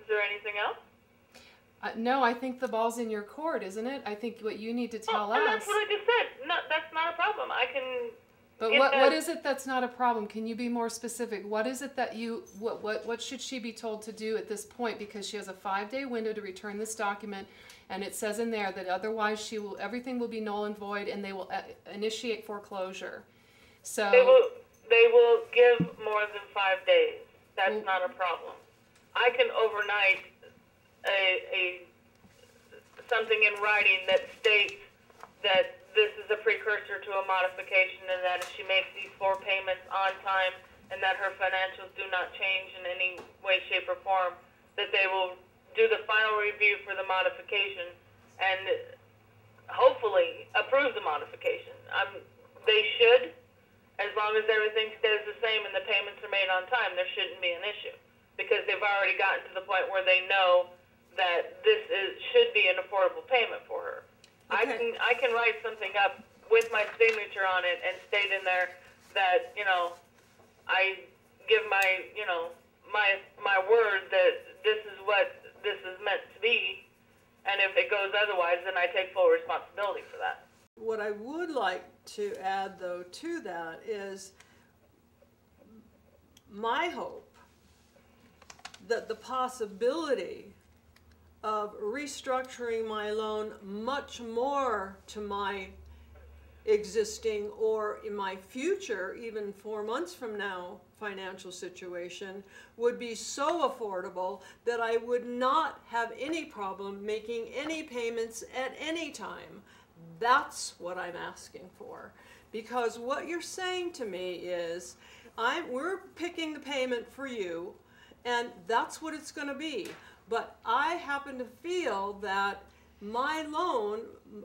Is there anything else? No, I think the ball's in your court, isn't it? I think what you need to tell and us. that's what I just said. No, that's not a problem. I can. But what is it that's not a problem? Can you be more specific? What is it that you, what should she be told to do at this point? Because she has a 5-day window to return this document, and it says in there that otherwise everything will be null and void, and they will initiate foreclosure. So they will give more than 5 days. That's not a problem. I can overnight something in writing that states that this is a precursor to a modification, and that if she makes these 4 payments on time and that her financials do not change in any way, shape, or form, that they will do the final review for the modification and hopefully approve the modification. They should, as long as everything stays the same and the payments are made on time, there shouldn't be an issue, because they've already gotten to the point where they know that this should be an affordable payment for her. Okay. I can write something up with my signature on it and state in there that, I give my, my word that this is what this is meant to be, and if it goes otherwise, then I take full responsibility for that. What I would like to add, though, to that is my hope that the possibility of restructuring my loan much more to my existing or in my future, even 4 months from now, financial situation would be so affordable that I would not have any problem making any payments at any time. That's what I'm asking for. Because what you're saying to me is, we're picking the payment for you, and that's what it's going to be. But I happen to feel that my loan,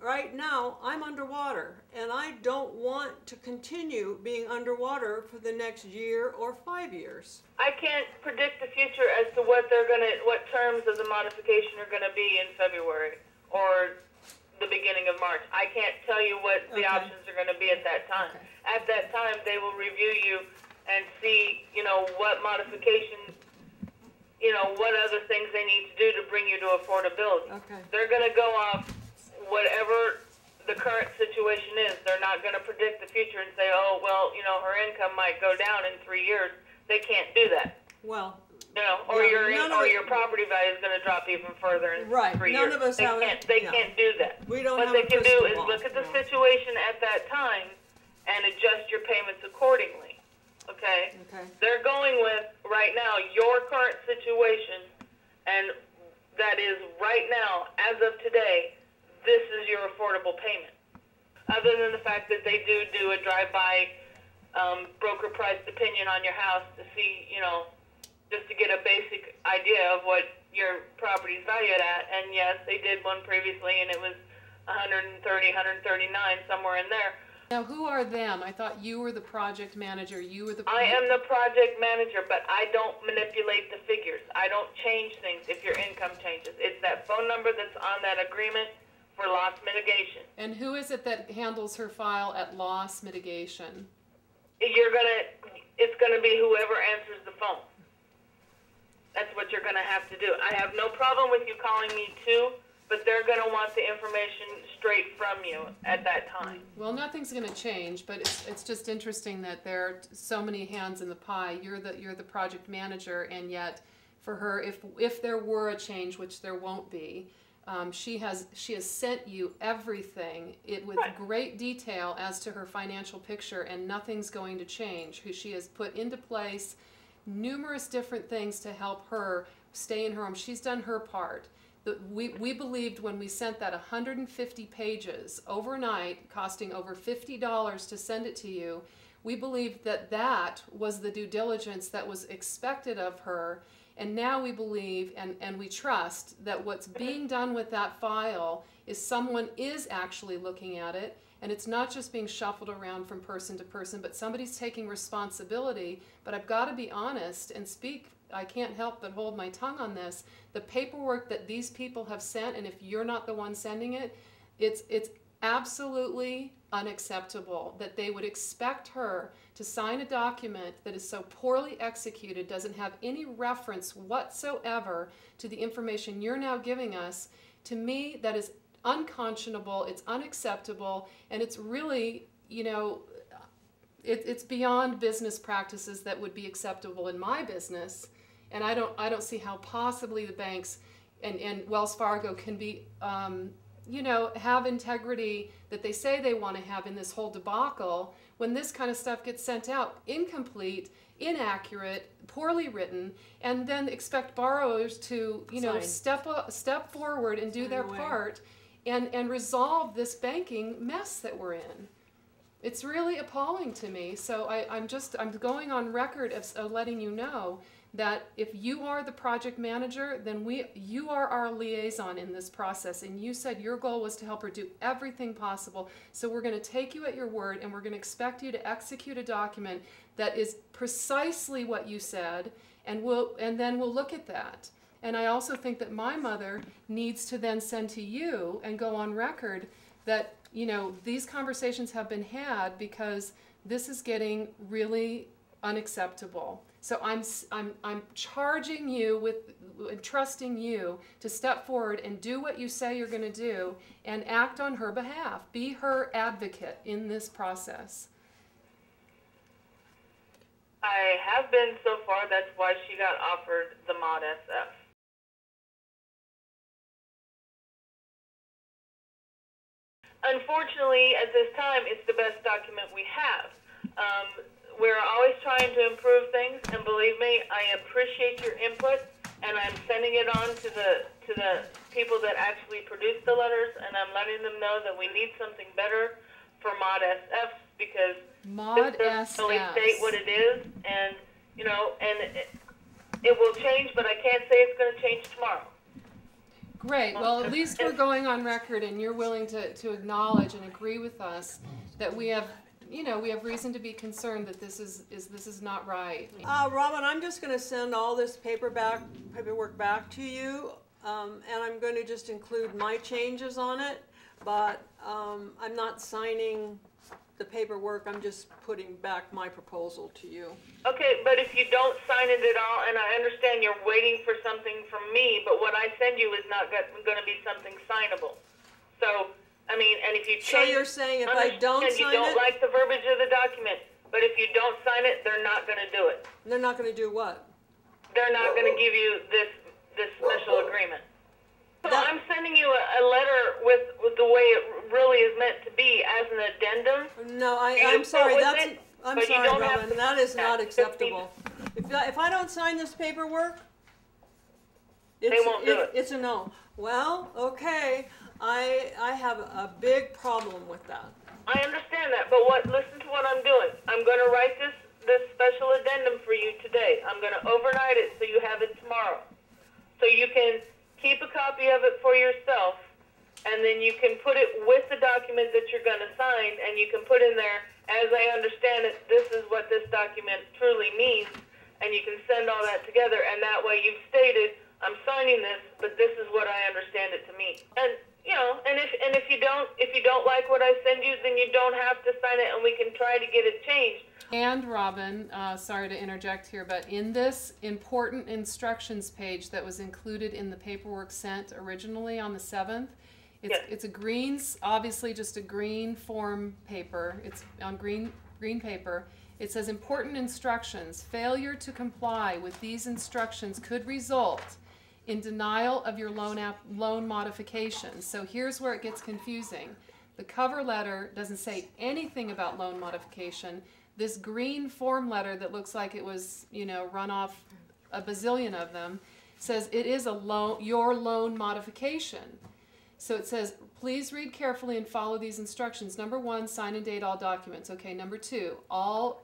right now, I'm underwater, and I don't want to continue being underwater for the next year or 5 years. I can't predict the future as to what terms of the modification are gonna be in February or the beginning of March. I can't tell you what the options are gonna be at that time. Okay. At that time, they will review you and see, what modifications, what other things they need to do to bring you to affordability. Okay. They're going to go off whatever the current situation is. They're not going to predict the future and say, oh, well, her income might go down in 3 years. They can't do that. Well, or your property value is going to drop even further in 3 years. None of us they can't do that. We don't what have they can do is ball. Look at the situation at that time and adjust your payments accordingly. Okay? They're going with, right now, your current situation, and that is right now, as of today, this is your affordable payment. Other than the fact that they do a drive-by broker priced opinion on your house to see, just to get a basic idea of what your property's valued at. And yes, they did one previously, and it was 130, 139, somewhere in there. Now, who are them? I thought you were the project manager. You were the. I am the project manager, but I don't manipulate the figures. I don't change things if your income changes. It's that phone number that's on that agreement for loss mitigation. And who is it that handles her file at loss mitigation? It's gonna be whoever answers the phone. That's what you're gonna have to do. I have no problem with you calling me too, but they're going to want the information straight from you at that time. Well, nothing's going to change, but it's just interesting that there are so many hands in the pie. You're the project manager, and yet for her, if there were a change, which there won't be, she has sent you everything with great detail as to her financial picture, and nothing's going to change. She has put into place numerous different things to help her stay in her home. She's done her part. We believed when we sent that 150 pages overnight, costing over $50 to send it to you, we believed that that was the due diligence that was expected of her. And now we believe and we trust that what's being done with that file is someone is actually looking at it, and it's not just being shuffled around from person to person, but somebody's taking responsibility. But I've got to be honest and speak. I can't help but hold my tongue on this. The paperwork that these people have sent, and if you're not the one sending it, it's absolutely unacceptable that they would expect her to sign a document that is so poorly executed, doesn't have any reference whatsoever to the information you're now giving us. To me, that is unconscionable, it's unacceptable, and it's really, it's beyond business practices that would be acceptable in my business. And I don't see how possibly the banks and Wells Fargo can be, have integrity that they say they want to have in this whole debacle when this kind of stuff gets sent out incomplete, inaccurate, poorly written, and then expect borrowers to, step forward and do their part and resolve this banking mess that we're in. It's really appalling to me. So I'm going on record of letting you know that if you are the project manager, then you are our liaison in this process. And you said your goal was to help her do everything possible. So we're going to take you at your word, and we're going to expect you to execute a document that is precisely what you said, and then we'll look at that. And I also think that my mother needs to then send to you and go on record that, these conversations have been had, because this is getting really unacceptable. So I'm charging you with trusting you to step forward and do what you say you're going to do and act on her behalf. Be her advocate in this process. I have been so far. That's why she got offered the Mod SF. Unfortunately, at this time, it's the best document we have. We're always trying to improve things, and believe me, I appreciate your input, and I'm sending it on to the people that actually produce the letters, and I'm letting them know that we need something better for Mod SFs, because Mod this doesn't really state what it is, and it will change, but I can't say it's going to change tomorrow. Great. Well, at least we're going on record, and you're willing to acknowledge and agree with us that we have reason to be concerned that this is not right. Robin, I'm just going to send all this paperwork back to you, and I'm going to just include my changes on it, but I'm not signing the paperwork. I'm just putting back my proposal to you. Okay, but if you don't sign it at all, and I understand you're waiting for something from me, but what I send you is not going to be something signable. So, and if you change... So you're saying if I don't sign it... you don't like the verbiage of the document, but if you don't sign it, they're not going to do it. They're not going to do what? They're not going to give you this special agreement. So I'm sending you a letter with the way it really is meant to be as an addendum. No, I'm sorry. I'm sorry, Robin. That is not acceptable. If I don't sign this paperwork, they won't do it. It's a no. Well, okay. I have a big problem with that. I understand that, but listen to what I'm doing. I'm going to write this special addendum for you today. I'm going to overnight it so you have it tomorrow. So you can keep a copy of it for yourself, and then you can put it with the document that you're going to sign, and you can put in there, as I understand it, this is what this document truly means, and you can send all that together, and that way you've stated, I'm signing this, but this is what I understand it to mean. And if you don't like what I send you, then you don't have to sign it, and we can try to get it changed. And Robin, sorry to interject here, but in this important instructions page that was included in the paperwork sent originally on the 7th, it's a green, obviously just a green form paper. It's on green paper. It says important instructions. Failure to comply with these instructions could result in denial of your loan modification. So here's where it gets confusing. The cover letter doesn't say anything about loan modification. This green form letter that looks like it was, run off a bazillion of them, says it is your loan modification. So it says, please read carefully and follow these instructions. Number 1, sign and date all documents. Okay, number 2, all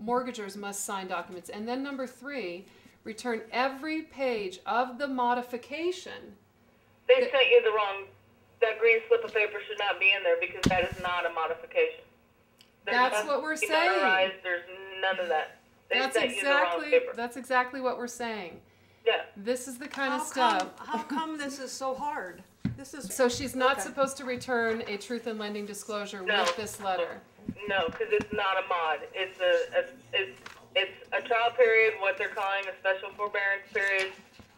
mortgagors must sign documents. And then number 3, return every page of the modification. They sent you the wrong, that green slip of paper should not be in there, because that is not a modification. That's what we're saying. There's none of that. That's exactly what we're saying. Yeah. This is the kind of How stuff. how come this is so hard? This is, So she's not Okay. supposed to return a truth in lending disclosure No. with this letter. No, because it's not a mod. It's a trial period, what they're calling a special forbearance period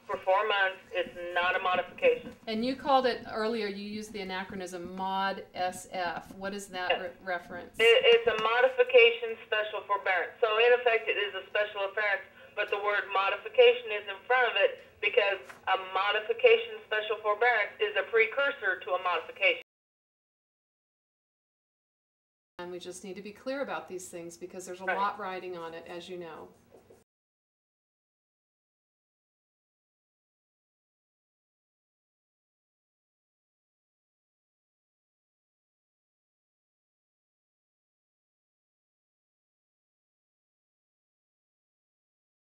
for 4 months. It's not a modification. And you called it earlier, you used the anachronism MOD SF. What is that Yes. reference? It's a modification special forbearance. So in effect, it is a special forbearance, but the word modification is in front of it because a modification special forbearance is a precursor to a modification. And we just need to be clear about these things because there's a Right. lot riding on it, as you know.